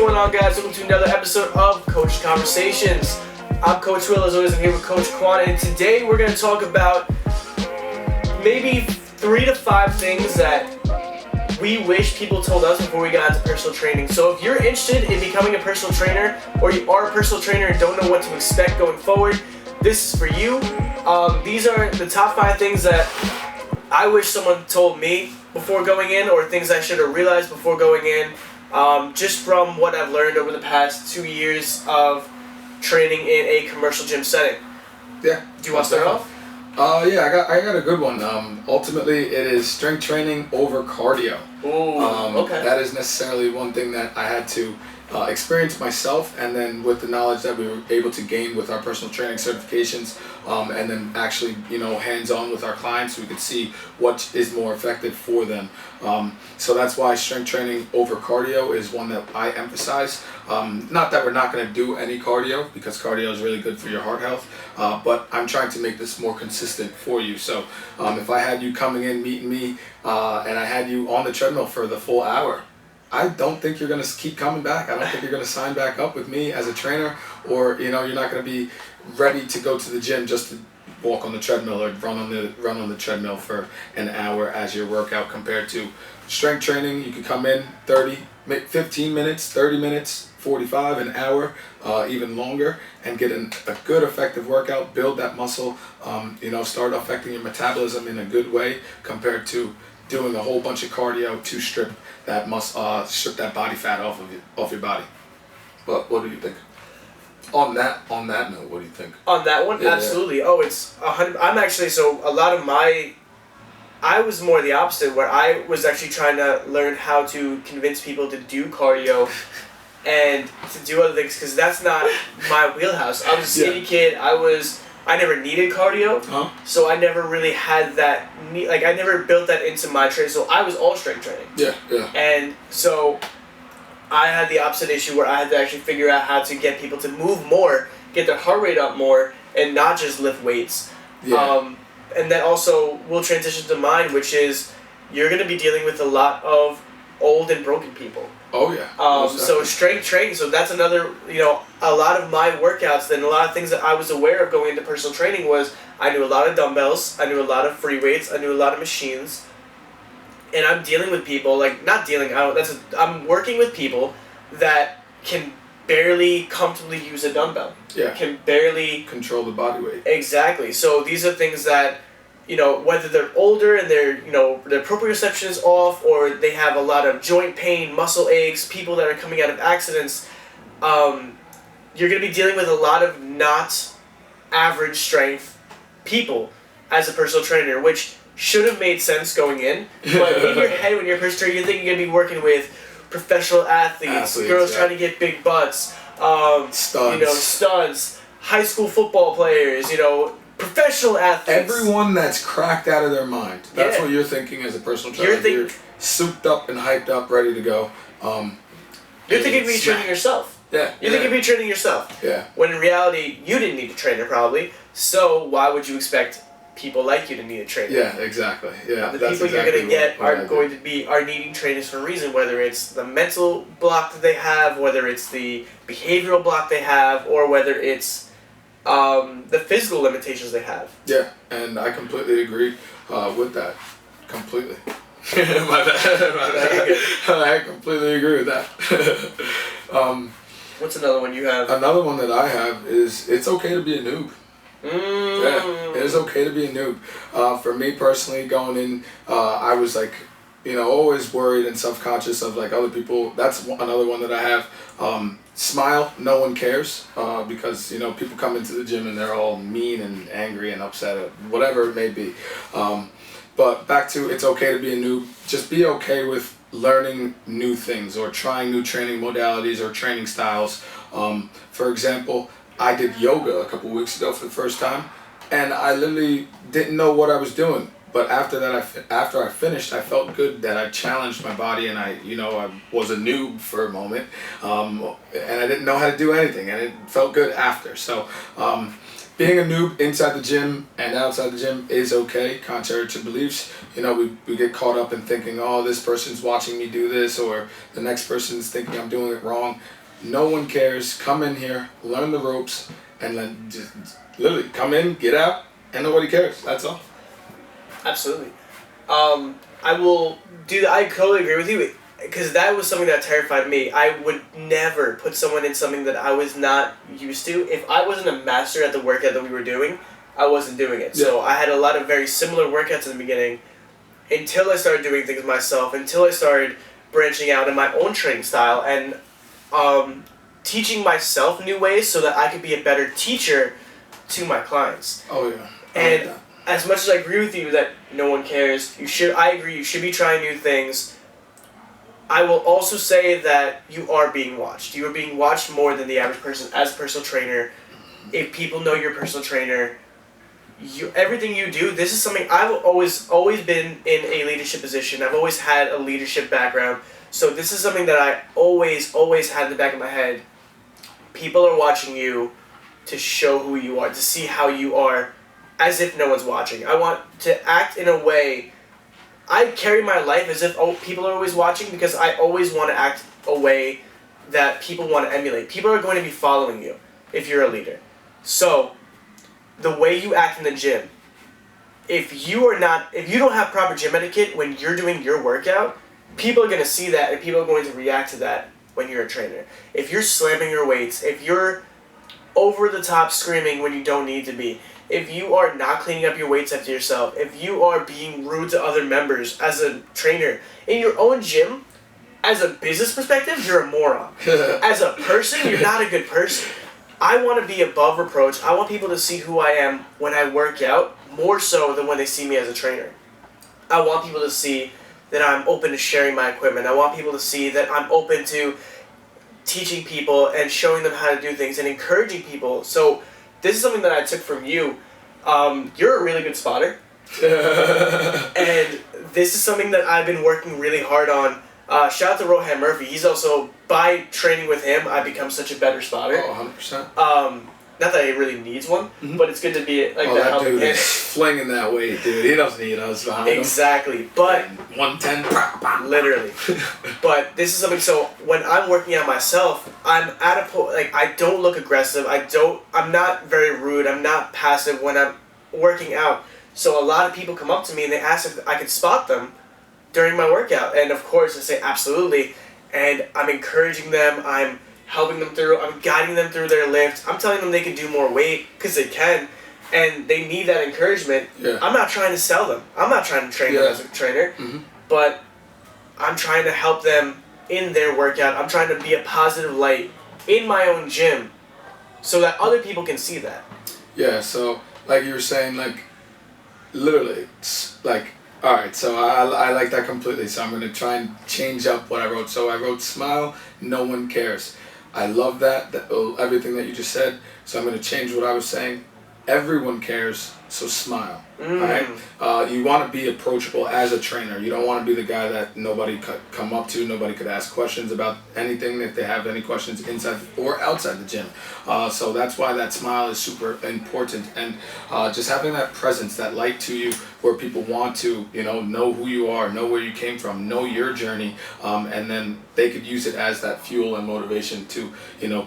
going on, guys? Welcome to another episode of Coaches Conversations. I'm Coach Will, as always. I'm here with Coach Quan, and today we're going to talk about maybe 3 to 5 things that we wish people told us before we got into personal training. So if you're interested in becoming a personal trainer, or you are a personal trainer and don't know what to expect going forward, this is for you. These are the top 5 things that I wish someone told me before going in, or things I should have realized before going in, just from what I've learned over the past 2 years of training in a commercial gym setting. Yeah. Do you want to start off? Yeah, I got a good one. Ultimately, it is strength training over cardio. Ooh, okay. That is necessarily one thing that I had to experience myself, and then with the knowledge that we were able to gain with our personal training certifications, and then actually, hands-on with our clients, we could see what is more effective for them. So that's why strength training over cardio is one that I emphasize. Not that we're not going to do any cardio, because cardio is really good for your heart health, but I'm trying to make this more consistent for you. So if I had you coming in, meeting me, and I had you on the treadmill for the full hour, I don't think you're going to keep coming back. I don't think you're going to sign back up with me as a trainer, or you're not going to be ready to go to the gym just to walk on the treadmill or run on the treadmill for an hour as your workout. Compared to strength training, you could come in 15 minutes, 30 minutes, 45, an hour, even longer, and get a good effective workout, build that muscle, start affecting your metabolism in a good way, compared to doing a whole bunch of cardio to strip that body fat off your body. But what do you think? On that note, what do you think? On that one, yeah, absolutely. Oh, it's 100. I'm actually I was more the opposite, where I was actually trying to learn how to convince people to do cardio and to do other things, because that's not my wheelhouse. I was a skinny kid. I never needed cardio, so I never really had that I never built that into my training. So I was all strength training. Yeah. And so I had the opposite issue, where I had to actually figure out how to get people to move more, get their heart rate up more, and not just lift weights. Yeah. And that also will transition to mine, which is you're going to be dealing with a lot of old and broken people. Oh yeah. So strength training. So that's another, a lot of my workouts, and a lot of things that I was aware of going into personal training was I knew a lot of dumbbells, I knew a lot of free weights, I knew a lot of machines, and I'm dealing with people I'm working with people that can barely comfortably use a dumbbell. Yeah. Can barely control the body weight. Exactly. So these are things that, whether they're older and their proprioception is off, or they have a lot of joint pain, muscle aches, people that are coming out of accidents, you're going to be dealing with a lot of not average strength people as a personal trainer, which should have made sense going in. But in your head, when you're a personal trainer, you think you're going to be working with professional athletes, girls trying to get big butts, studs, high school football players, professional athletes. Everyone that's cracked out of their mind. That's what you're thinking as a personal trainer. You're souped up and hyped up, ready to go. You're thinking of training yourself. Yeah. You're thinking of training yourself. Yeah. When in reality, you didn't need a trainer probably. So why would you expect people like you to need a trainer? Yeah, exactly. Yeah. The people you're going to get are needing trainers for a reason, whether it's the mental block that they have, whether it's the behavioral block they have, or whether it's the physical limitations they have. Yeah, and I completely agree with that. Completely. My bad. I completely agree with that. What's another one you have? Another one that I have is it's okay to be a noob. Yeah, it is okay to be a noob. For me personally, going in, I was always worried and self-conscious of other people. That's another one that I have. Smile, no one cares, because people come into the gym and they're all mean and angry and upset at whatever it may be. But back to it's okay to be a noob. Just be okay with learning new things, or trying new training modalities or training styles. For example, I did yoga a couple weeks ago for the first time, and I literally didn't know what I was doing. But after I finished, I felt good that I challenged my body, and I was a noob for a moment, and I didn't know how to do anything, and it felt good after. So being a noob inside the gym and outside the gym is okay, contrary to beliefs. We get caught up in thinking, oh, this person's watching me do this, or the next person's thinking I'm doing it wrong. No one cares. Come in here, learn the ropes, and then just literally come in, get out, and nobody cares. That's all. Absolutely. I will do that. I totally agree with you, because that was something that terrified me. I would never put someone in something that I was not used to. If I wasn't a master at the workout that we were doing, I wasn't doing it. So I had a lot of very similar workouts in the beginning until I started doing things myself, until I started branching out in my own training style and teaching myself new ways so that I could be a better teacher to my clients. Oh yeah. And as much as I agree with you that no one cares, I agree, you should be trying new things. I will also say that you are being watched. You are being watched more than the average person as a personal trainer. If people know you're a personal trainer, everything you do, this is something I've always been in a leadership position. I've always had a leadership background. So this is something that I always had in the back of my head. People are watching you to show who you are, to see how you are, as if no one's watching. I want to act in a way. I carry my life as if people are always watching, because I always want to act a way that people want to emulate. People are going to be following you if you're a leader. So the way you act in the gym, if you don't have proper gym etiquette when you're doing your workout, people are going to see that and people are going to react to that when you're a trainer. If you're slamming your weights, if you're over the top screaming when you don't need to be, if you are not cleaning up your weights after yourself, if you are being rude to other members as a trainer in your own gym, as a business perspective, you're a moron. As a person, you're not a good person. I want to be above reproach. I want people to see who I am when I work out, more so than when they see me as a trainer. I want people to see that I'm open to sharing my equipment. I want people to see that I'm open to teaching people and showing them how to do things and encouraging people. So this is something that I took from you. You're a really good spotter. And this is something that I've been working really hard on. Shout out to Rohan Murphy. He's also, by training with him, I've become such a better spotter. Oh, 100%. Not that he really needs one, but it's good to be like that helping dude hand. is flinging that weight, dude. He doesn't need us behind him. Exactly, but 110. literally. But this is something. So when I'm working out myself, I'm at a point like I don't look aggressive. I'm not very rude. I'm not passive when I'm working out. So a lot of people come up to me and they ask if I could spot them during my workout, and of course I say absolutely, and I'm encouraging them. I'm helping them through. I'm guiding them through their lift. I'm telling them they can do more weight because they can, and they need that encouragement. Yeah. I'm not trying to sell them. I'm not trying to train them as a trainer, but I'm trying to help them in their workout. I'm trying to be a positive light in my own gym so that other people can see that. Yeah, so like you were saying, like literally, like, all right, so I like that completely. So I'm going to try and change up what I wrote. So I wrote smile, no one cares. I love that everything that you just said. So I'm going to change what I was saying. Everyone cares, so smile. Right? You want to be approachable as a trainer. You don't want to be the guy that nobody could come up to, nobody could ask questions about anything if they have any questions inside or outside the gym. So that's why that smile is super important, and just having that presence, that light to you, where people want to, know who you are, know where you came from, know your journey, and then they could use it as that fuel and motivation to,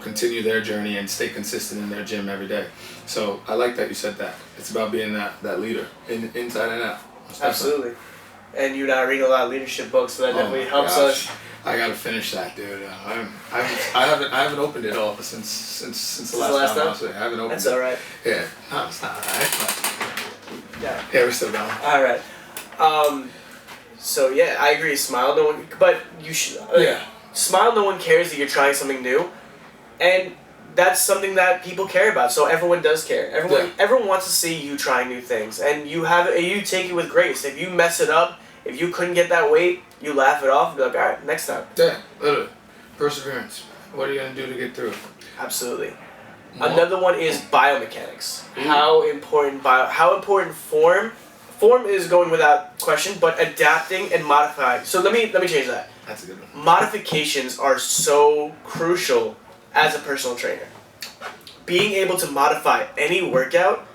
continue their journey and stay consistent in their gym every day. So I like that you said that. It's about being that leader, inside and out. Absolutely. And you and I read a lot of leadership books, so that definitely helps us. I gotta finish that, dude. I haven't opened it all since the last time. I haven't opened it. That's all right. Yeah, no, it's not alright. Yeah, we're still going. All right. So yeah, I agree. Smile, no one. But you should. Smile, no one cares that you're trying something new, and that's something that people care about. So everyone does care. Everyone wants to see you trying new things, and you take it with grace. If you mess it up, if you couldn't get that weight, you laugh it off and be like, all right, next time. Yeah, literally. Perseverance. What are you gonna do to get through it? Absolutely. Another one is biomechanics. How important form is going without question, but adapting and modifying. So let me change that. That's a good one. Modifications are so crucial as a personal trainer. Being able to modify any workout,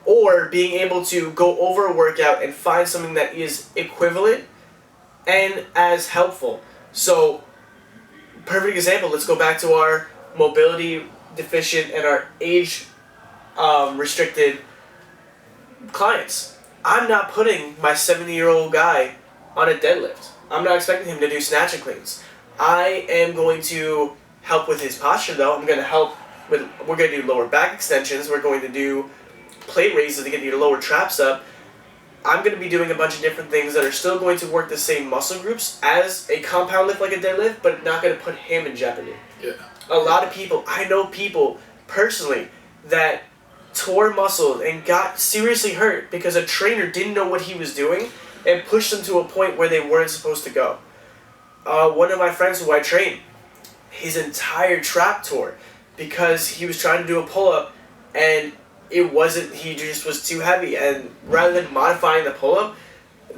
or being able to go over a workout and find something that is equivalent and as helpful. So perfect example. Let's go back to our mobility deficient and our age restricted clients. I'm not putting my 70-year-old guy on a deadlift. I'm not expecting him to do snatch and cleans. I am going to help with his posture though. We're going to do lower back extensions. We're going to do plate raises to get your lower traps up. I'm going to be doing a bunch of different things that are still going to work the same muscle groups as a compound lift like a deadlift, but not going to put him in jeopardy. Yeah. A lot of people, I know people personally that tore muscles and got seriously hurt because a trainer didn't know what he was doing and pushed them to a point where they weren't supposed to go. One of my friends who I train, his entire trap tore because he was trying to do a pull-up and he just was too heavy, and rather than modifying the pull-up,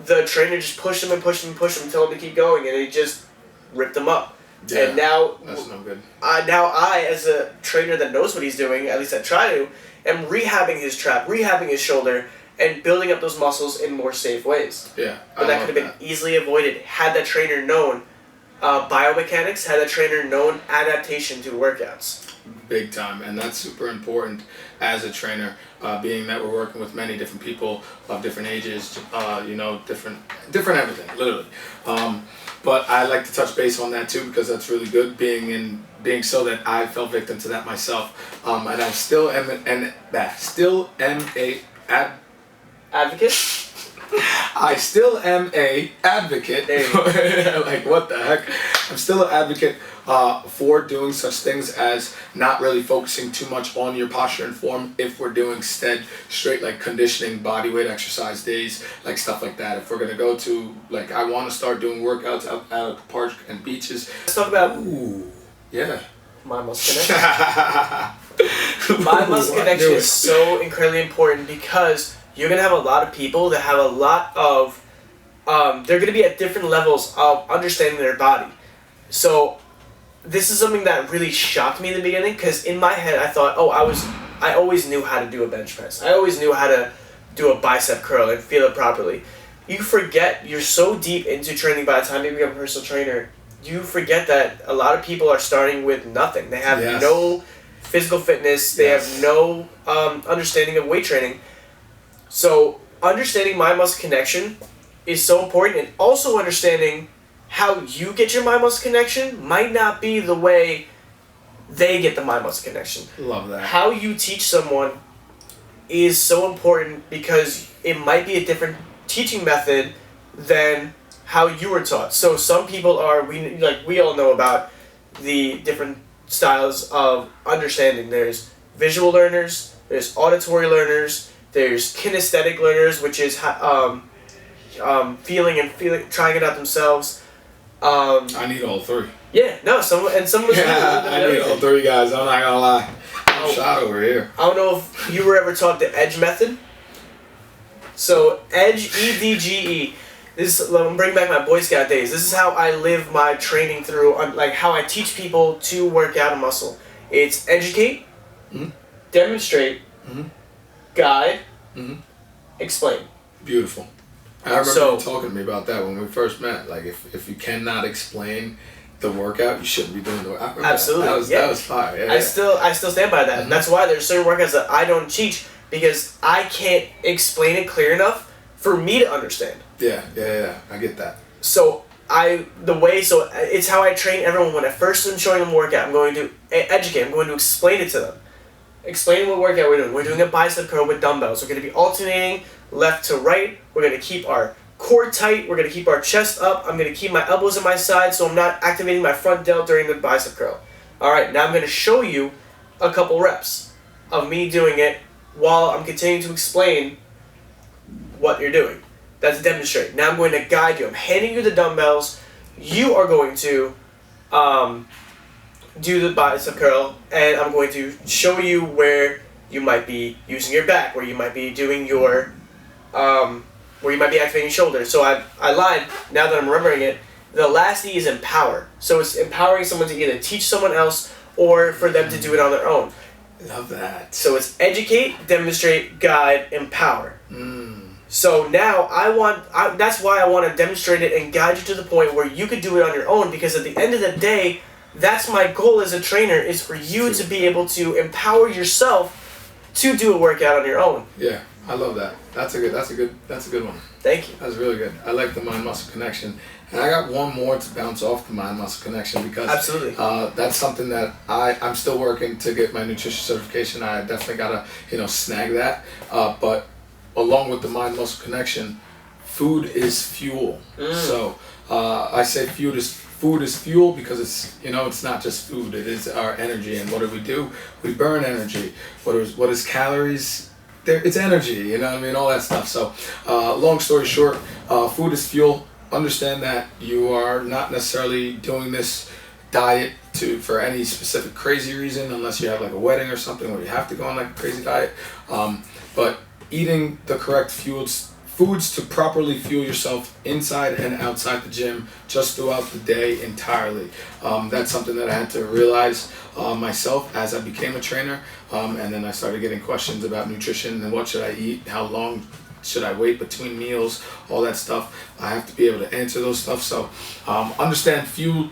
the trainer just pushed him and pushed him and pushed him and told him to keep going, and he just ripped him up. Yeah, and now that's no good. Now I, as a trainer that knows what he's doing, at least I try to, am rehabbing his trap, rehabbing his shoulder, and building up those muscles in more safe ways. Yeah, but that could have been easily avoided had that trainer known biomechanics, had that trainer known adaptation to workouts. Big time, and that's super important as a trainer, being that we're working with many different people of different ages, different everything, literally. But I like to touch base on that too because that's really good, being so that I fell victim to that myself, and I still am Advocate? I still am a advocate. Like, what the heck? I'm still an advocate for doing such things as not really focusing too much on your posture and form if we're doing straight like conditioning body weight exercise days, like stuff like that. If we're going to go to, like, I want to start doing workouts out at the park and beaches. Let's talk about my muscle connection. My muscle connection is so incredibly important because you're going to have a lot of people that have a lot of, they're going to be at different levels of understanding their body. So this is something that really shocked me in the beginning because in my head I thought, I always knew how to do a bench press. I always knew how to do a bicep curl and feel it properly. You forget, you're so deep into training by the time you become a personal trainer, you forget that a lot of people are starting with nothing. They have no physical fitness. They have no understanding of weight training. So understanding mind muscle connection is so important, and also understanding how you get your mind muscle connection might not be the way they get the mind muscle connection. Love that. How you teach someone is so important because it might be a different teaching method than how you were taught. So some people we all know about the different styles of understanding. There's visual learners, there's auditory learners, there's kinesthetic learners, which is feeling, trying it out themselves. I need all three. Yeah, no, some of us. I need all three, guys. I'm not gonna lie. I'm shot over here. I don't know if you were ever taught the EDGE method. So EDGE, EDGE. Let me bring back my Boy Scout days. This is how I live my training through, like how I teach people to work out a muscle. It's educate, demonstrate, guide, explain. Beautiful. I remember you talking to me about that when we first met. Like, if you cannot explain the workout, you shouldn't be doing the workout. Absolutely. That was fire. Yeah, I still stand by that. That's why there's certain workouts that I don't teach because I can't explain it clear enough for me to understand. Yeah. I get that. So it's how I train everyone. When I first am showing them a workout, I'm going to educate. I'm going to explain it to them. Explain what workout we're doing. We're doing a bicep curl with dumbbells. We're going to be alternating left to right. We're going to keep our core tight. We're going to keep our chest up. I'm going to keep my elbows on my side so I'm not activating my front delt during the bicep curl. All right, now I'm going to show you a couple reps of me doing it while I'm continuing to explain what you're doing. That's demonstrate. Now I'm going to guide you. I'm handing you the dumbbells. You are going to do the bicep curl, and I'm going to show you where you might be using your back, where you might be doing your, where you might be activating your shoulders. So I lied. Now that I'm remembering it, the last E is empower. So it's empowering someone to either teach someone else or for them to do it on their own. Love that. So it's educate, demonstrate, guide, empower. So now that's why I want to demonstrate it and guide you to the point where you could do it on your own, because at the end of the day, That's my goal as a trainer, is for you to be able to empower yourself to do a workout on your own. Yeah, I love that. That's a good one. Thank you. That's really good. I like the mind-muscle connection. And I got one more to bounce off the mind-muscle connection because Absolutely. That's something that I'm still working to get my nutrition certification. I definitely gotta, snag that. But along with the mind-muscle connection, food is fuel. So I say food is fuel because it's not just food. It is our energy. And what do? We burn energy. What is calories? It's energy. You know what I mean? All that stuff. So long story short, food is fuel. Understand that you are not necessarily doing this diet for any specific crazy reason, unless you have like a wedding or something where you have to go on like a crazy diet. But eating the correct foods to properly fuel yourself inside and outside the gym, just throughout the day entirely. That's something that I had to realize myself as I became a trainer, and then I started getting questions about nutrition and what should I eat, how long should I wait between meals, all that stuff. I have to be able to answer those stuff. So understand food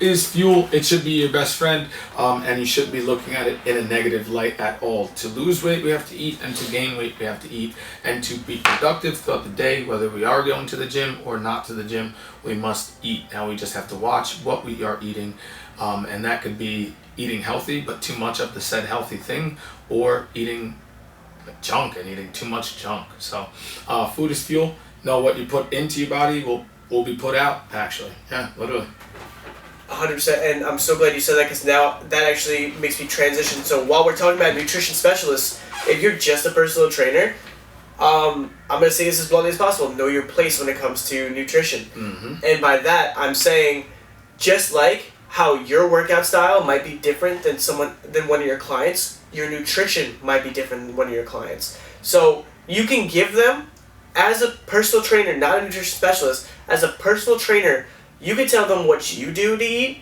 is fuel. It should be your best friend, and you shouldn't be looking at it in a negative light at all. To lose weight, we have to eat, and to gain weight, we have to eat. And to be productive throughout the day, whether we are going to the gym or not to the gym, we must eat. Now we just have to watch what we are eating, and that could be eating healthy, but too much of the said healthy thing, or eating junk and eating too much junk. So food is fuel. Know what you put into your body will be put out, actually. Yeah, literally. 100%, and I'm so glad you said that, because now that actually makes me transition. So while we're talking about nutrition specialists, if you're just a personal trainer, I'm going to say this as bluntly as possible: know your place when it comes to nutrition. And by that, I'm saying, just like how your workout style might be different than one of your clients, your nutrition might be different than one of your clients. So you can give them, as a personal trainer, not a nutrition specialist, as a personal trainer, you can tell them what you do to eat,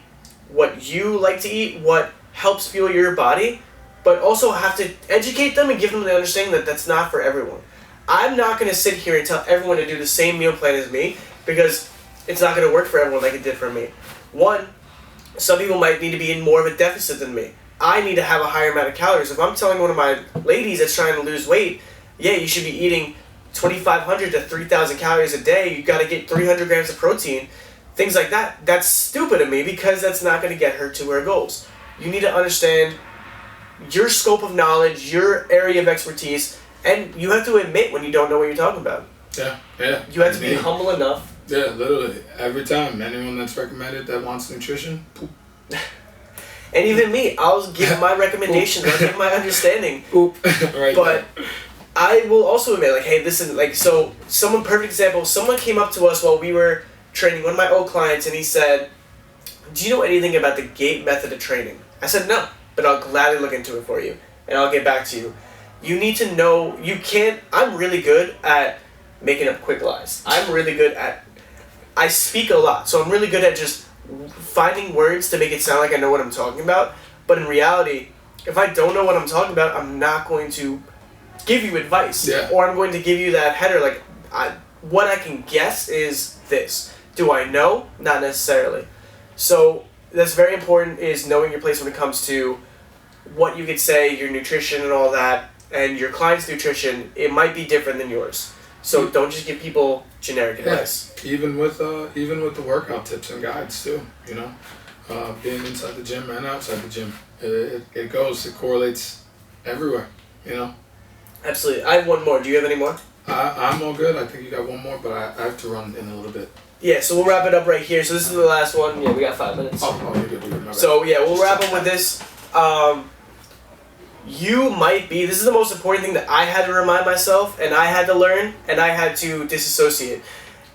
what you like to eat, what helps fuel your body, but also have to educate them and give them the understanding that that's not for everyone. I'm not going to sit here and tell everyone to do the same meal plan as me, because it's not going to work for everyone like it did for me. One, some people might need to be in more of a deficit than me. I need to have a higher amount of calories. If I'm telling one of my ladies that's trying to lose weight, yeah, you should be eating 2,500 to 3,000 calories a day, you got to get 300 grams of protein, things like that. That's stupid of me, because that's not going to get her to her goals. You need to understand your scope of knowledge, your area of expertise, and you have to admit when you don't know what you're talking about. Yeah. You have to be humble enough. Yeah, literally. Every time. Anyone that's recommended that wants nutrition, poop. And even me, I'll give my recommendations, I'll give my understanding. Right. But I will also admit, like, hey, listen, like, so perfect example, someone came up to us while we were training, one of my old clients, and he said, do you know anything about the GATE method of training? I said, no, but I'll gladly look into it for you, and I'll get back to you. You need to know, I'm really good at making up quick lies. I speak a lot, so I'm really good at just finding words to make it sound like I know what I'm talking about, but in reality, if I don't know what I'm talking about, I'm not going to give you advice, or I'm going to give you that header, like, what I can guess is this. Do I know? Not necessarily. So that's very important, is knowing your place when it comes to what you could say, your nutrition and all that, and your client's nutrition. It might be different than yours. So don't just give people generic advice. Even with the workout tips and guides too, being inside the gym and outside the gym, it correlates everywhere, Absolutely. I have one more. Do you have any more? I'm all good. I think you got one more, but I have to run in a little bit. Yeah, so we'll wrap it up right here. So this is the last one. Yeah, we got 5 minutes. Oh, you're good. So yeah, we'll wrap up with this. This is the most important thing that I had to remind myself, and I had to learn, and I had to disassociate.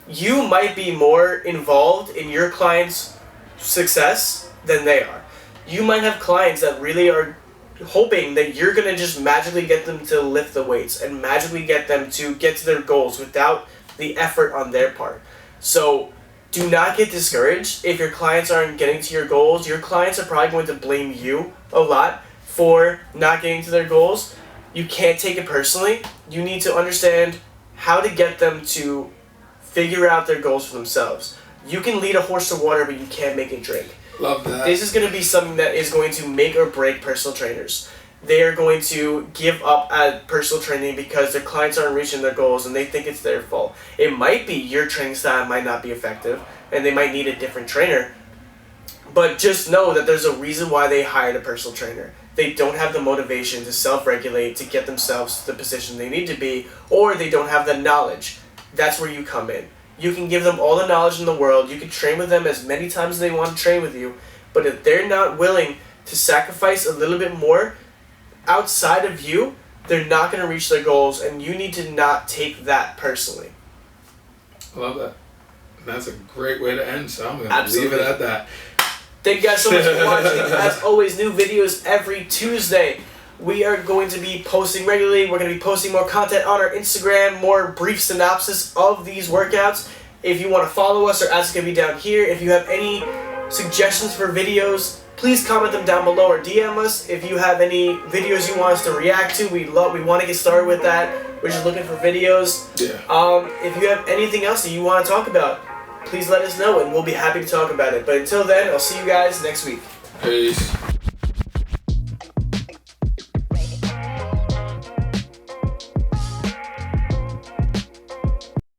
You might be more involved in your client's success than they are. You might have clients that really are hoping that you're going to just magically get them to lift the weights and magically get them to get to their goals without the effort on their part. So do not get discouraged if your clients aren't getting to your goals. Your clients are probably going to blame you a lot for not getting to their goals. You can't take it personally. You need to understand how to get them to figure out their goals for themselves. You can lead a horse to water, but you can't make it drink. Love that. This is going to be something that is going to make or break personal trainers. They are going to give up at personal training because their clients aren't reaching their goals and they think it's their fault. It might be your training style might not be effective and they might need a different trainer. But just know that there's a reason why they hired a personal trainer. They don't have the motivation to self-regulate, to get themselves to the position they need to be, or they don't have the knowledge. That's where you come in. You can give them all the knowledge in the world. You can train with them as many times as they want to train with you. But if they're not willing to sacrifice a little bit more outside of you, they're not going to reach their goals, and you need to not take that personally. I love that. That's a great way to end, so I'm going to leave it at that. Thank you guys so much for watching. As always, new videos every Tuesday. We are going to be posting regularly. We're going to be posting more content on our Instagram, more brief synopsis of these workouts. If you want to follow us, our ads are going to be down here. If you have any suggestions for videos, please comment them down below or DM us. If you have any videos you want us to react to, we want to get started with that. We're just looking for videos. Yeah. If you have anything else that you want to talk about, please let us know and we'll be happy to talk about it. But until then, I'll see you guys next week. Peace.